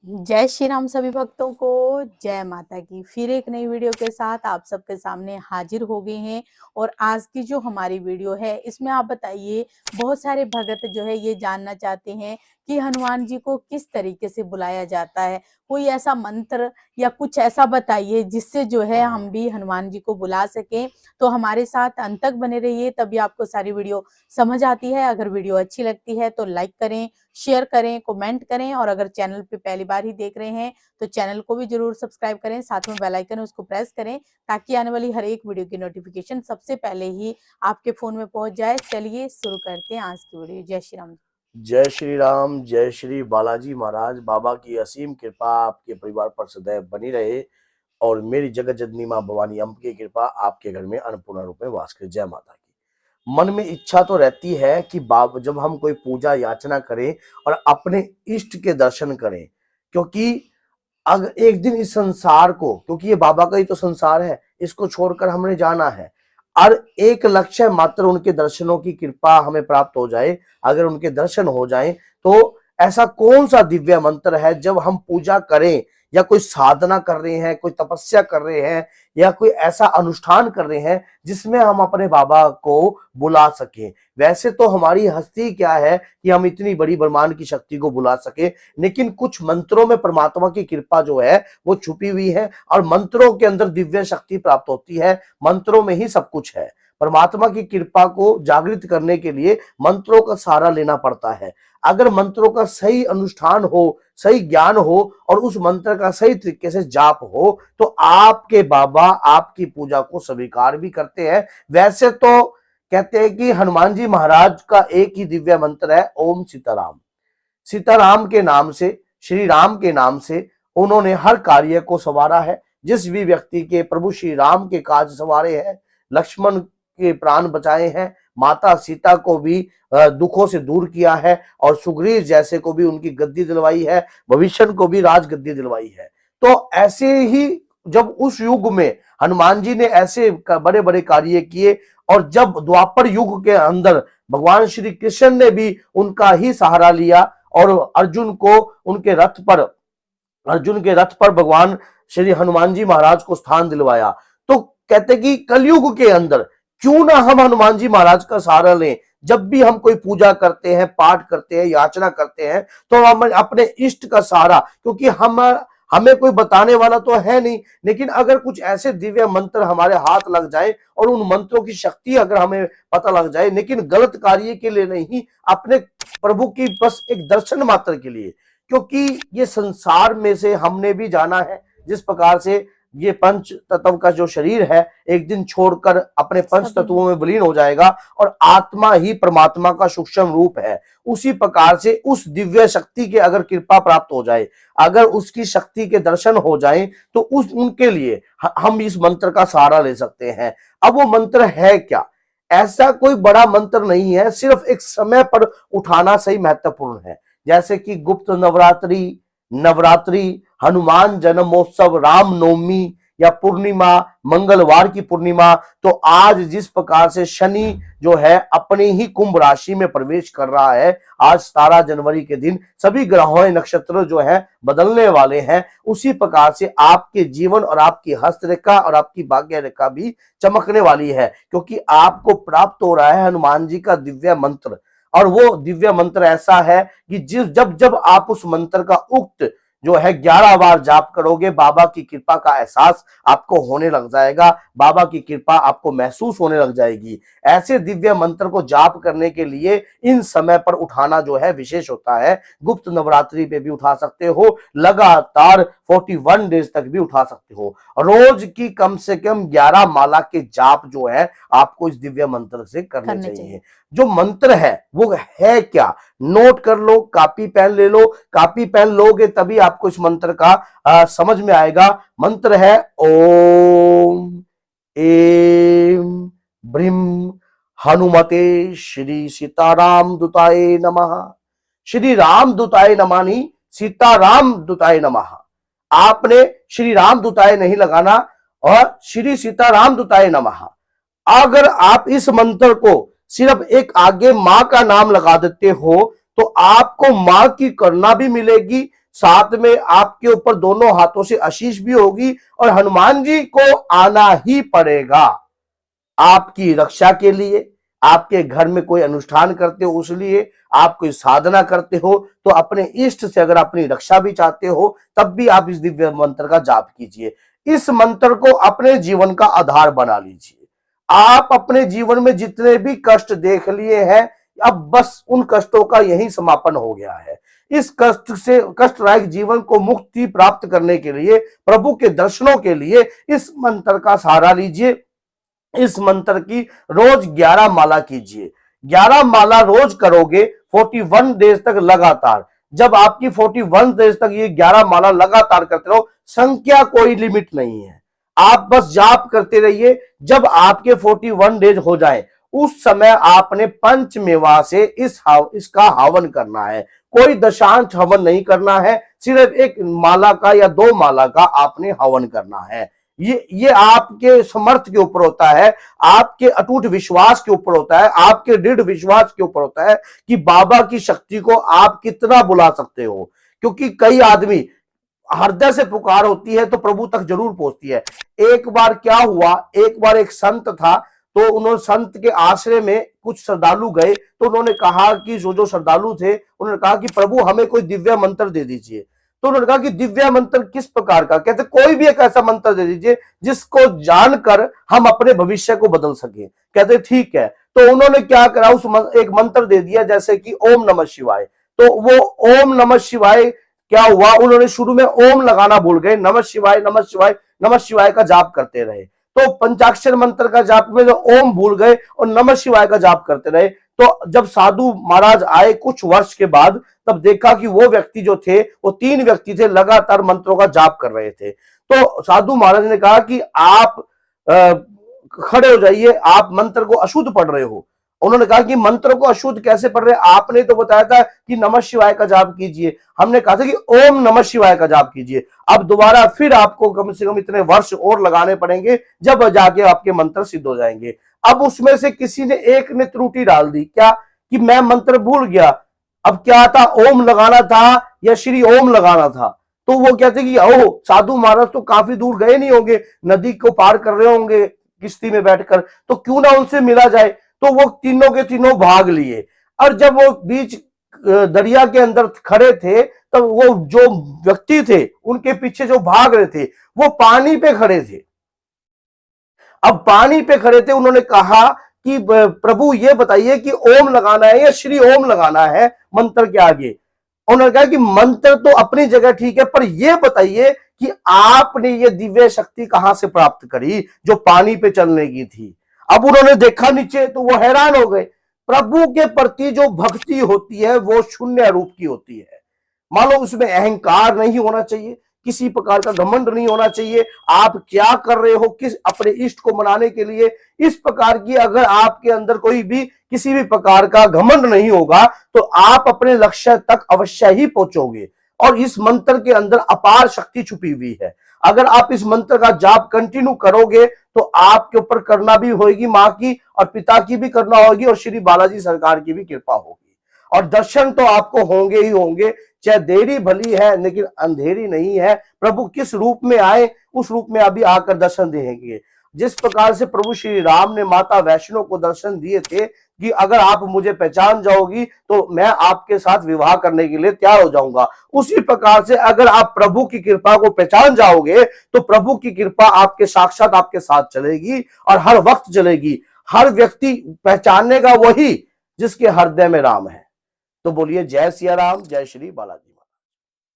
जय श्री राम सभी भक्तों को। जय माता की। फिर एक नई वीडियो के साथ आप सबके सामने हाजिर हो गए हैं। और आज की जो हमारी वीडियो है इसमें आप बताइए, बहुत सारे भगत जो है ये जानना चाहते हैं कि हनुमान जी को किस तरीके से बुलाया जाता है। कोई ऐसा मंत्र या कुछ ऐसा बताइए जिससे जो है हम भी हनुमान जी को बुला सकें। तो हमारे साथ अंत तक बने रहिए, तभी आपको सारी वीडियो समझ आती है। अगर वीडियो अच्छी लगती है तो लाइक करें, शेयर करें, कमेंट करें, और अगर चैनल पे पहली बार ही देख रहे हैं तो चैनल को भी जरूर सब्सक्राइब करें। साथ में बेल आइकन उसको प्रेस करें ताकि आने वाली हर एक वीडियो की नोटिफिकेशन सबसे पहले ही आपके फोन में पहुंच जाए। चलिए शुरू करते हैं आज की वीडियो। जय श्री राम। जय श्री राम, जय श्री बालाजी महाराज। बाबा की असीम कृपा आपके परिवार पर सदैव बनी रहे और मेरी जगत जननी मां भवानी अम्ब की कृपा आपके घर में अन्नपूर्ण रूप में वास करे। जय माता की। मन में इच्छा तो रहती है कि जब हम कोई पूजा याचना करें और अपने इष्ट के दर्शन करें, क्योंकि अगर एक दिन इस संसार को, क्योंकि ये बाबा का ही तो संसार है, इसको छोड़कर हमने जाना है और एक लक्ष्य मात्र उनके दर्शनों की कृपा हमें प्राप्त हो जाए। अगर उनके दर्शन हो जाएं तो ऐसा कौन सा दिव्य मंत्र है जब हम पूजा करें या कोई साधना कर रहे हैं, कोई तपस्या कर रहे हैं या कोई ऐसा अनुष्ठान कर रहे हैं जिसमें हम अपने बाबा को बुला सकें। वैसे तो हमारी हस्ती क्या है कि हम इतनी बड़ी ब्रह्मांड की शक्ति को बुला सके, लेकिन कुछ मंत्रों में परमात्मा की कृपा जो है वो छुपी हुई है और मंत्रों के अंदर दिव्य शक्ति प्राप्त होती है। मंत्रों में ही सब कुछ है। परमात्मा की कृपा को जागृत करने के लिए मंत्रों का सहारा लेना पड़ता है। अगर मंत्रों का सही अनुष्ठान हो, सही ज्ञान हो और उस मंत्र का सही तरीके से जाप हो तो आपके बाबा आपकी पूजा को स्वीकार भी करते हैं। वैसे तो कहते हैं कि हनुमान जी महाराज का एक ही दिव्य मंत्र है, ओम सीताराम। सीताराम के नाम से, श्री राम के नाम से उन्होंने हर कार्य को संवारा है। जिस भी व्यक्ति के प्रभु श्री राम के काज संवारे हैं, लक्ष्मण के प्राण बचाए हैं, माता सीता को भी दुखों से दूर किया है और सुग्रीव जैसे को भी उनकी गद्दी दिलवाई है, भविष्य को भी राजगद्दी दिलवाई है। तो ऐसे ही जब उस युग में हनुमान जी ने ऐसे बड़े बड़े कार्य किए और जब द्वापर युग के अंदर भगवान श्री कृष्ण ने भी उनका ही सहारा लिया और अर्जुन के रथ पर भगवान श्री हनुमान जी महाराज को स्थान दिलवाया। तो कहते कि कलयुग के अंदर क्यों ना हम हनुमान जी महाराज का सहारा लें। जब भी हम कोई पूजा करते हैं, पाठ करते हैं, याचना करते हैं तो हम अपने इष्ट का सहारा, क्योंकि हमें कोई बताने वाला तो है नहीं, लेकिन अगर कुछ ऐसे दिव्य मंत्र हमारे हाथ लग जाए और उन मंत्रों की शक्ति अगर हमें पता लग जाए, लेकिन गलत कार्य के लिए नहीं, अपने प्रभु की बस एक दर्शन मात्र के लिए, क्योंकि ये संसार में से हमने भी जाना है। जिस प्रकार से ये पंच तत्व का जो शरीर है एक दिन छोड़कर अपने पंच तत्वों में विलीन हो जाएगा और आत्मा ही परमात्मा का सूक्ष्म रूप है। उसी प्रकार से उस दिव्य शक्ति के अगर कृपा प्राप्त हो जाए, अगर उसकी शक्ति के दर्शन हो जाएं तो उनके लिए हम इस मंत्र का सहारा ले सकते हैं। अब वो मंत्र है क्या? ऐसा कोई बड़ा मंत्र नहीं है, सिर्फ एक समय पर उठाना सही महत्वपूर्ण है। जैसे कि गुप्त नवरात्रि, हनुमान जन्मोत्सव, रामनवमी या पूर्णिमा, मंगलवार की पूर्णिमा। तो आज जिस प्रकार से शनि जो है अपनी ही कुंभ राशि में प्रवेश कर रहा है, आज 17 जनवरी के दिन सभी ग्रहों नक्षत्र जो है बदलने वाले हैं, उसी प्रकार से आपके जीवन और आपकी हस्तरेखा और आपकी भाग्य रेखा भी चमकने वाली है, क्योंकि आपको प्राप्त हो रहा है हनुमान जी का दिव्य मंत्र। और वो दिव्य मंत्र ऐसा है कि जब जब आप उस मंत्र का उक्त जो है 11 बार जाप करोगे, बाबा की कृपा का एहसास आपको होने लग जाएगा, बाबा की कृपा आपको महसूस होने लग जाएगी। ऐसे दिव्य मंत्र को जाप करने के लिए इन समय पर उठाना जो है विशेष होता है। गुप्त नवरात्रि पे भी उठा सकते हो, लगातार 41 डेज तक भी उठा सकते हो। रोज की कम से कम 11 माला के जाप जो है आपको इस दिव्य मंत्र से करने चाहिए। जो मंत्र है वो है क्या, नोट कर लो, कॉपी पेन ले लो। कॉपी पेन लोगे तभी आपको इस मंत्र का समझ में आएगा। मंत्र है ओम एम ब्रीम हनुमते श्री सीताराम दूताय नमः। श्री राम दूताय नमः नहीं, सीताराम दूताय नमः। आपने श्री राम दूताय नहीं लगाना और श्री सीताराम दूताय नमः। अगर आप इस मंत्र को सिर्फ एक आगे मां का नाम लगा देते हो तो आपको मां की करुणा भी मिलेगी, साथ में आपके ऊपर दोनों हाथों से आशीष भी होगी और हनुमान जी को आना ही पड़ेगा आपकी रक्षा के लिए। आपके घर में कोई अनुष्ठान करते हो उसलिए, आप कोई साधना करते हो तो अपने इष्ट से अगर अपनी रक्षा भी चाहते हो तब भी आप इस दिव्य मंत्र का जाप कीजिए। इस मंत्र को अपने जीवन का आधार बना लीजिए। आप अपने जीवन में जितने भी कष्ट देख लिए हैं, अब बस उन कष्टों का यही समापन हो गया है। इस कष्ट से, कष्टदायक जीवन को मुक्ति प्राप्त करने के लिए, प्रभु के दर्शनों के लिए इस मंत्र का सहारा लीजिए। इस मंत्र की रोज 11 माला कीजिए। 11 माला रोज करोगे 41 डेज तक लगातार। जब आपकी 41 डेज तक ये 11 माला लगातार करते रहो, संख्या कोई लिमिट नहीं है, आप बस जाप करते रहिए। जब आपके 41 डेज हो जाए उस समय आपने पंचमेवा से इसका हवन करना है। कोई दशांश हवन नहीं करना है, सिर्फ एक माला का या 2 माला का आपने हवन करना है। ये आपके समर्थ के ऊपर होता है, आपके अटूट विश्वास के ऊपर होता है, आपके दृढ़ विश्वास के ऊपर होता है कि बाबा की शक्ति को आप कितना बुला सकते हो। क्योंकि कई आदमी हृदय से पुकार होती है तो प्रभु तक जरूर पहुंचती है। एक बार क्या हुआ, एक बार एक संत था, तो उन्होंने संत के आश्रय में कुछ श्रद्धालु गए, तो उन्होंने कहा कि जो श्रद्धालु थे उन्होंने कहा कि प्रभु हमें कोई दिव्य मंत्र दे दीजिए। तो उन्होंने कहा कि दिव्य मंत्र किस प्रकार का? कहते कोई भी एक ऐसा मंत्र दे दीजिए जिसको जानकर हम अपने भविष्य को बदल सके। कहते ठीक है। तो उन्होंने क्या करा, एक मंत्र दे दिया जैसे कि ओम नमः शिवाय। तो वो ओम नमः शिवाय क्या हुआ, उन्होंने शुरू में ओम लगाना भूल गए, नमः शिवाय नमः शिवाय नमः शिवाय का जाप करते रहे। तो पंचाक्षर मंत्र का जाप में जो ओम भूल गए और नमः शिवाय का जाप करते रहे। तो जब साधु महाराज आए कुछ वर्ष के बाद, तब देखा कि वो व्यक्ति जो थे, वो 3 व्यक्ति थे, लगातार मंत्रों का जाप कर रहे थे। तो साधु महाराज ने कहा कि आप खड़े हो जाइए, आप मंत्र को अशुद्ध पढ़ रहे हो। उन्होंने कहा कि मंत्र को अशुद्ध कैसे पढ़ रहे? आपने तो बताया था कि नमः शिवाय का जाप कीजिए। हमने कहा था कि ओम नमः शिवाय का जाप कीजिए। अब दोबारा फिर आपको कम से कम इतने वर्ष और लगाने पड़ेंगे, जब जाके आपके मंत्र सिद्ध हो जाएंगे। अब उसमें से किसी ने एक ने त्रुटि डाल दी, क्या कि मैं मंत्र भूल गया। अब क्या था, ओम लगाना था या श्री ओम लगाना था? तो वो कहते कि ओ साधु महाराज तो काफी दूर गए नहीं होंगे, नदी को पार कर रहे होंगे किश्ती में बैठकर, तो क्यों ना उनसे मिला जाए। तो वो तीनों के तीनों भाग लिए, और जब वो बीच दरिया के अंदर खड़े थे, तब वो जो व्यक्ति थे उनके पीछे जो भाग रहे थे वो पानी पे खड़े थे। अब पानी पे खड़े थे, उन्होंने कहा कि प्रभु ये बताइए कि ओम लगाना है या श्री ओम लगाना है मंत्र के आगे। उन्होंने कहा कि मंत्र तो अपनी जगह ठीक है, पर यह बताइए कि आपने ये दिव्य शक्ति कहां से प्राप्त करी जो पानी पे चलने की थी। अब उन्होंने देखा नीचे तो वो हैरान हो गए। प्रभु के प्रति जो भक्ति होती है वो शून्य रूप की होती है। मान लो उसमें अहंकार नहीं होना चाहिए, किसी प्रकार का घमंड नहीं होना चाहिए। आप क्या कर रहे हो, किस अपने इष्ट को मनाने के लिए, इस प्रकार की अगर आपके अंदर कोई भी किसी भी प्रकार का घमंड नहीं होगा तो आप अपने लक्ष्य तक अवश्य ही पहुंचोगे। और इस मंत्र के अंदर अपार शक्ति छुपी हुई है। अगर आप इस मंत्र का जाप कंटिन्यू करोगे तो आपके ऊपर करना भी होगी मां की और पिता की भी करना होगी और श्री बालाजी सरकार की भी कृपा होगी, और दर्शन तो आपको होंगे ही होंगे। चाहे देरी भली है लेकिन अंधेरी नहीं है। प्रभु किस रूप में आए उस रूप में अभी आकर दर्शन देंगे। जिस प्रकार से प्रभु श्री राम ने माता वैष्णो को दर्शन दिए थे कि अगर आप मुझे पहचान जाओगी तो मैं आपके साथ विवाह करने के लिए तैयार हो जाऊंगा, उसी प्रकार से अगर आप प्रभु की कृपा को पहचान जाओगे तो प्रभु की कृपा आपके साक्षात आपके साथ चलेगी और हर वक्त चलेगी। हर व्यक्ति पहचानेगा वही जिसके हृदय में राम है। तो बोलिए जय सिया राम, जय श्री बालाजी।